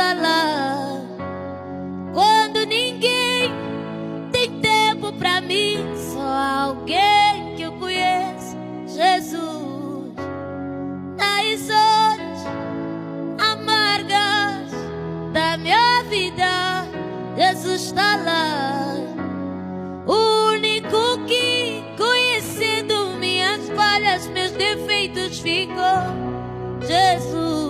está lá. Quando ninguém tem tempo pra mim, só alguém que eu conheço, Jesus. Nas horas amargas da minha vida, Jesus está lá. O único que conhecendo minhas falhas, meus defeitos ficou, Jesus.